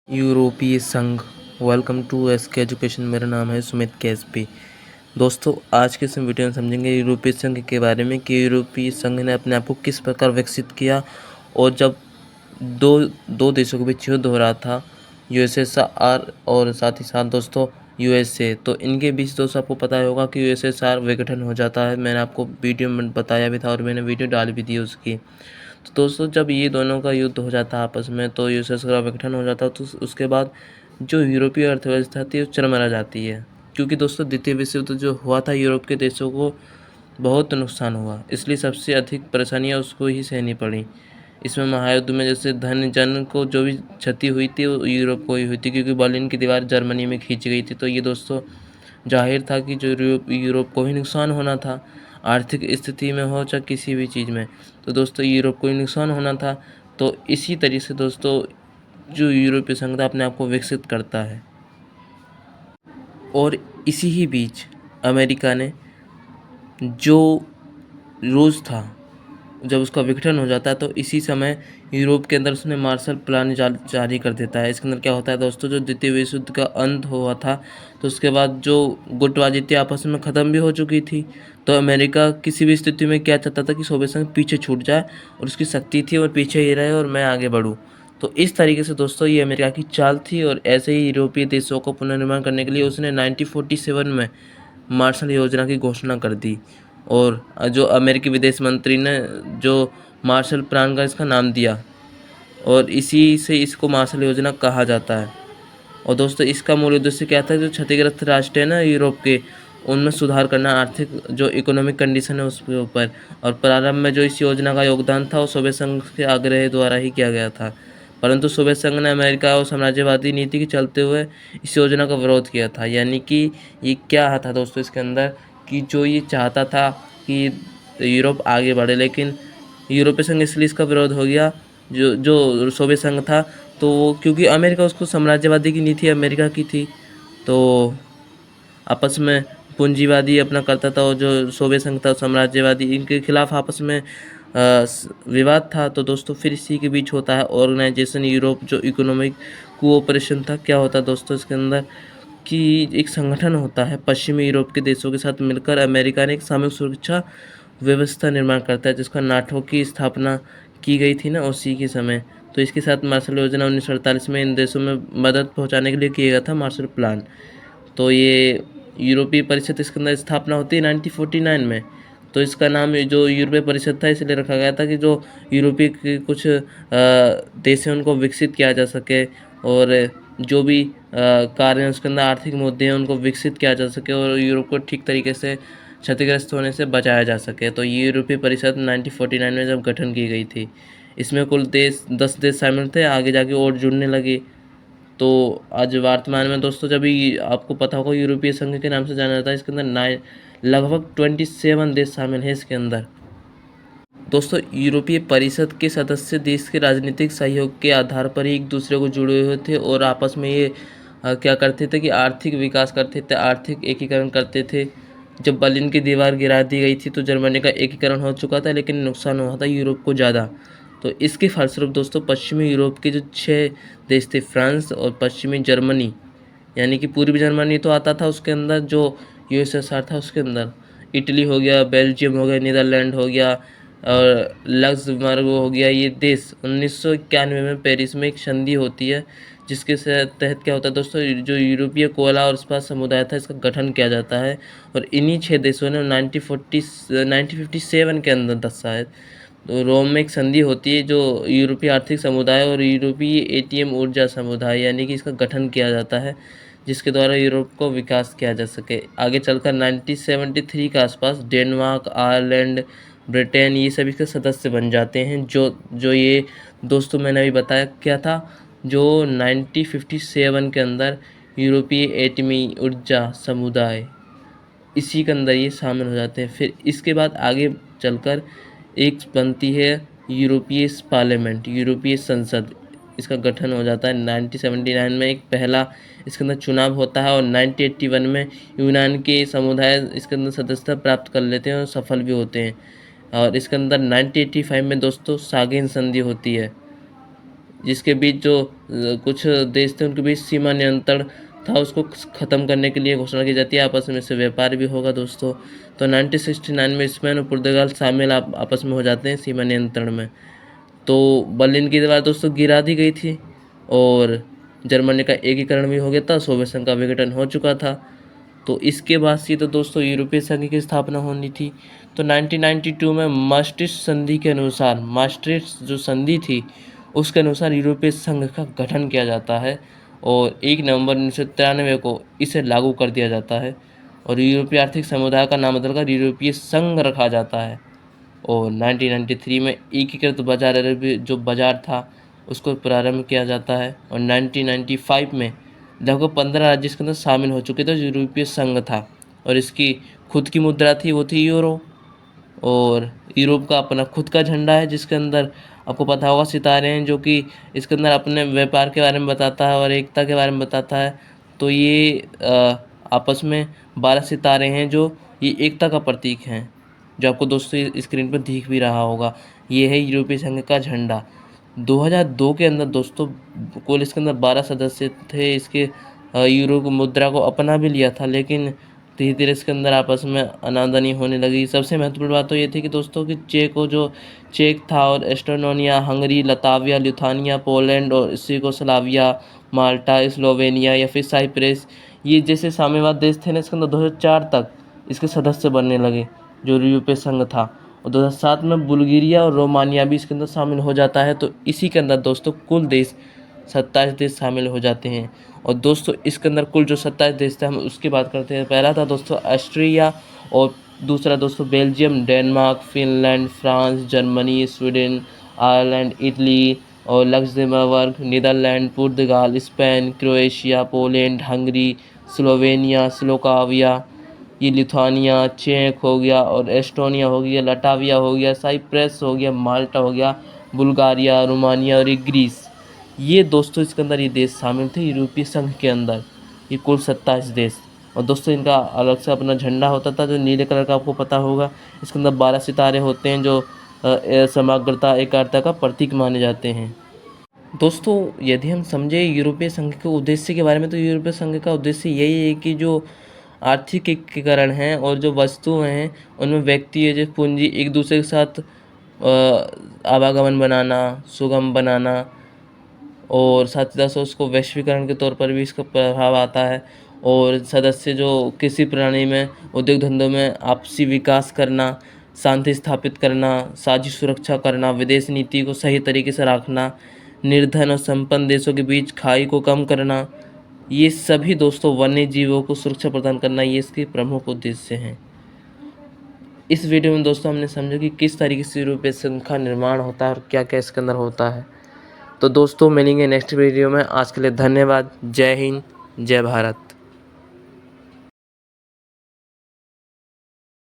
यूरोपीय संघ। Welcome to SK education. मेरा नाम है सुमित केएसपी। दोस्तों, आज के इस वीडियो में समझेंगे यूरोपीय संघ के बारे में कि यूरोपीय संघ ने अपने आप को किस प्रकार विकसित किया। और जब दो दो देशों के बीच युद्ध हो रहा था, यूएसएसआर और साथ ही साथ दोस्तों यूएसए, तो इनके बीच दोस्तों आपको पता होगा कि यूएसएसआर विघटन हो जाता है। मैंने आपको वीडियो में बताया भी था और मैंने वीडियो डाल भी दी उसकी। तो दोस्तों, जब ये दोनों का युद्ध हो जाता है आपस में, तो यूएसएसआर का विघटन हो जाता है, तो उसके बाद जो यूरोपीय अर्थव्यवस्था थी वो चरमरा जाती है। क्योंकि दोस्तों द्वितीय विश्व युद्ध जो हुआ था, यूरोप के देशों को बहुत नुकसान हुआ, इसलिए सबसे अधिक परेशानियां उसको ही सहनी पड़ी। इसमें महायुद्ध में जैसे धन जन को जो भी क्षति हुई थी वो यूरोप को ही हुई थी, क्योंकि बर्लिन की दीवार जर्मनी में खींची गई थी। तो ये दोस्तों जाहिर था कि जो यूरोप को ही नुकसान होना था, आर्थिक स्थिति में हो चाहे किसी भी चीज़ में, तो दोस्तों यूरोप को ही नुकसान होना था। तो इसी तरीके से दोस्तों जो यूरोपीय संघ था अपने आप को विकसित करता है। और इसी ही बीच अमेरिका ने, जो रूस था, जब उसका विघटन हो जाता है, तो इसी समय यूरोप के अंदर उसने मार्शल प्लान जारी कर देता है। इसके अंदर क्या होता है दोस्तों, जो द्वितीय विश्व युद्ध का अंत हुआ था, तो उसके बाद जो गुटबाजी थी आपस में ख़त्म भी हो चुकी थी। तो अमेरिका किसी भी स्थिति में क्या चाहता था कि सोवियत संघ पीछे छूट जाए, और उसकी शक्ति थी और पीछे ही रहे और मैं आगे बढ़ूँ। तो इस तरीके से दोस्तों ये अमेरिका की चाल थी। और ऐसे ही यूरोपीय देशों को पुनर्निर्माण करने के लिए उसने 1947 में मार्शल योजना की घोषणा कर दी। और जो अमेरिकी विदेश मंत्री ने जो मार्शल प्लान का इसका नाम दिया, और इसी से इसको मार्शल योजना कहा जाता है। और दोस्तों इसका मूल उद्देश्य क्या था, जो क्षतिग्रस्त राष्ट्र है ना यूरोप के, उनमें सुधार करना, आर्थिक जो इकोनॉमिक कंडीशन है उसके ऊपर। और प्रारंभ में जो इस योजना का योगदान था वो सोवियत संघ के आग्रह द्वारा ही किया गया था, परंतु सोवियत संघ ने अमेरिका और साम्राज्यवादी नीति के चलते हुए इस योजना का विरोध किया था। यानी कि ये क्या था दोस्तों इसके अंदर, कि जो ये चाहता था कि यूरोप आगे बढ़े, लेकिन यूरोपीय संघ इसलिए इसका विरोध हो गया, जो जो सोवियत संघ था, तो क्योंकि अमेरिका, उसको साम्राज्यवादी की नीति अमेरिका की थी, तो आपस में पूंजीवादी अपना करता था, और जो सोवियत संघ था साम्राज्यवादी, इनके खिलाफ आपस में विवाद था। तो दोस्तों फिर इसी के बीच होता है ऑर्गेनाइजेशन यूरोप, जो इकोनॉमिक कोऑपरेशन था। क्या होता है दोस्तों इसके अंदर, कि एक संगठन होता है पश्चिमी यूरोप के देशों के साथ मिलकर अमेरिका ने एक सामूहिक सुरक्षा व्यवस्था निर्माण करता है, जिसका नाटो की स्थापना की गई थी ना उसी के समय। तो इसके साथ मार्शल योजना 1948 में इन देशों में मदद पहुंचाने के लिए किया गया था मार्शल प्लान। तो ये यूरोपीय परिषद, इसके अंदर स्थापना होती है 1949 में। तो इसका नाम जो यूरोपीय परिषद था इसलिए रखा गया था कि जो यूरोपीय के कुछ देश हैं उनको विकसित किया जा सके, और जो भी कार्य हैं उसके अंदर आर्थिक मुद्दे हैं उनको विकसित किया जा सके, और यूरोप को ठीक तरीके से क्षतिग्रस्त होने से बचाया जा सके। तो ये यूरोपीय परिषद 1949 में जब गठन की गई थी, इसमें कुल 10 देश शामिल थे, आगे जाके और जुड़ने लगे। तो आज वर्तमान में दोस्तों, जब भी आपको पता होगा यूरोपीय संघ के नाम से जाना जाता है, इसके अंदर लगभग 27 देश शामिल हैं इसके अंदर। दोस्तों यूरोपीय परिषद के सदस्य देश के राजनीतिक सहयोग के आधार पर ही एक दूसरे को जुड़े हुए थे, और आपस में ये क्या करते थे कि आर्थिक विकास करते थे, आर्थिक एकीकरण करते थे। जब बर्लिन की दीवार गिरा दी गई थी तो जर्मनी का एकीकरण हो चुका था, लेकिन नुकसान हुआ था यूरोप को ज़्यादा। तो इसके फलस्वरूप दोस्तों पश्चिमी यूरोप के जो 6 देश थे, फ्रांस और पश्चिमी जर्मनी, यानी कि पूर्वी जर्मनी तो आता था उसके अंदर, जो यूएसएसआर था उसके अंदर इटली हो गया, बेल्जियम हो गया, नीदरलैंड हो गया और लक्समबर्ग हो गया, ये देश 1991 में पेरिस में एक संधि होती है, जिसके तहत क्या होता है दोस्तों, जो यूरोपीय कोला और इस्पात समुदाय था इसका गठन किया जाता है। और इन्हीं 6 देशों ने 1957 के अंदर था शायद, तो रोम में एक संधि होती है, जो यूरोपीय आर्थिक समुदाय और यूरोपीय एटीएम ऊर्जा समुदाय, यानी कि इसका गठन किया जाता है, जिसके द्वारा यूरोप को विकास किया जा सके। आगे चलकर 1973 के आसपास डेनमार्क, आयरलैंड, ब्रिटेन, ये सभी के सदस्य बन जाते हैं। जो ये दोस्तों मैंने अभी बताया क्या था, जो 1957 के अंदर यूरोपीय एटमी ऊर्जा समुदाय, इसी के अंदर ये शामिल हो जाते हैं। फिर इसके बाद आगे चलकर एक बनती है यूरोपीय पार्लियामेंट, यूरोपीय संसद, इसका गठन हो जाता है 1979 में। एक पहला इसके अंदर चुनाव होता है, और 1981 में यूनान के समुदाय इसके अंदर सदस्यता प्राप्त कर लेते हैं और सफल भी होते हैं। और इसके अंदर 1985 में दोस्तों सागेन संधि होती है, जिसके बीच जो कुछ देश थे उनके बीच सीमा नियंत्रण था, उसको ख़त्म करने के लिए घोषणा की जाती है। आपस में से व्यापार भी होगा दोस्तों। तो 1969 में स्पेन और पुर्तगाल शामिल आपस में हो जाते हैं सीमा नियंत्रण में। तो बर्लिन की दीवार दोस्तों गिरा दी गई थी और जर्मनी का एकीकरण भी हो गया था, सोवियत संघ का विघटन हो चुका था। तो इसके बाद से तो दोस्तों यूरोपीय संघ की स्थापना होनी थी। तो 1992 में मास्ट्रिक्ट संधि के अनुसार, मास्ट्रिक्ट जो संधि थी उसके अनुसार यूरोपीय संघ का गठन किया जाता है और 1 नवंबर 1993 को इसे लागू कर दिया जाता है और यूरोपीय आर्थिक समुदाय का नाम बदलकर यूरोपीय संघ रखा जाता है। और 1993 में एकीकृत बाजार जो बाजार था उसको प्रारंभ किया जाता है और 1995 में लगभग 15 राज्य इसके अंदर शामिल हो चुके थे। जो यूरोपीय संघ था और इसकी खुद की मुद्रा थी वो थी यूरो और यूरोप का अपना खुद का झंडा है जिसके अंदर आपको पता होगा सितारे हैं, जो कि इसके अंदर अपने व्यापार के बारे में बताता है और एकता के बारे में बताता है। तो ये आपस में 12 सितारे हैं जो ये एकता का प्रतीक हैं, जो आपको दोस्तों स्क्रीन पर दिख भी रहा होगा। ये है यूरोपीय संघ का झंडा। 2002 के अंदर दोस्तों कुल इसके अंदर 12 सदस्य थे। इसके यूरो की मुद्रा को अपना भी लिया था, लेकिन धीरे धीरे इसके अंदर आपस में अनादनी होने लगी। सबसे महत्वपूर्ण बात तो ये थी कि दोस्तों कि चेक था और Estonia, Hungary, Latvia, Lithuania, Poland और यूगोस्लाविया, माल्टा, स्लोवेनिया या फिर साइप्रस, ये जैसे साम्यवाद देश थे ना, इसके अंदर 2004 तक इसके सदस्य बनने लगे जो यूरोपीय संघ था। और 2007 में बुल्गारिया और रोमानिया भी इसके अंदर शामिल हो जाता है। तो इसी के अंदर दोस्तों कुल देश 27 देश शामिल हो जाते हैं। और दोस्तों इसके अंदर कुल जो 27 देश थे हम उसकी बात करते हैं। पहला था दोस्तों ऑस्ट्रिया और दूसरा दोस्तों Belgium, Denmark, Finland, France, Germany, Sweden, Ireland, Italy और लक्ज़मबर्ग, नीदरलैंड, पुर्तगाल, Spain, Croatia, Poland, Hungary, Slovenia, Slovakia, ये लिथुआनिया, चेक हो गया और एस्टोनिया हो गया, लटाविया हो गया, साइप्रस हो गया, माल्टा हो गया, बुल्गारिया, रोमानिया और ग्रीस। ये दोस्तों इसके अंदर ये देश शामिल थे यूरोपीय संघ के अंदर। ये कुल 27 देश। और दोस्तों इनका अलग से अपना झंडा होता था जो नीले कलर का, आपको पता होगा। इसके अंदर 12 सितारे होते हैं जो समग्रता, एकाग्रता का प्रतीक माने जाते हैं। दोस्तों यदि हम समझे यूरोपीय संघ के उद्देश्य के बारे में, तो यूरोपीय संघ का उद्देश्य यही है कि जो आर्थिक एकीकरण है और जो वस्तुएं हैं उनमें व्यक्ति जो पूंजी एक दूसरे के साथ आवागमन बनाना, सुगम बनाना और साथ ही साथ उसको वैश्वीकरण के तौर पर भी इसका प्रभाव आता है। और सदस्य जो कृषि प्रणाली में, उद्योग धंधों में आपसी विकास करना, शांति स्थापित करना, साझी सुरक्षा करना, विदेश नीति को सही तरीके से रखना, निर्धन और संपन्न देशों के बीच खाई को कम करना, ये सभी दोस्तों वन्य जीवों को सुरक्षा प्रदान करना, ये इसके प्रमुख उद्देश्य हैं। इस वीडियो में दोस्तों हमने समझा कि किस तरीके से यूरोपीय संघ का निर्माण होता है और क्या क्या इसके अंदर होता है। तो दोस्तों मिलेंगे नेक्स्ट वीडियो में। आज के लिए धन्यवाद। जय हिंद, जय भारत।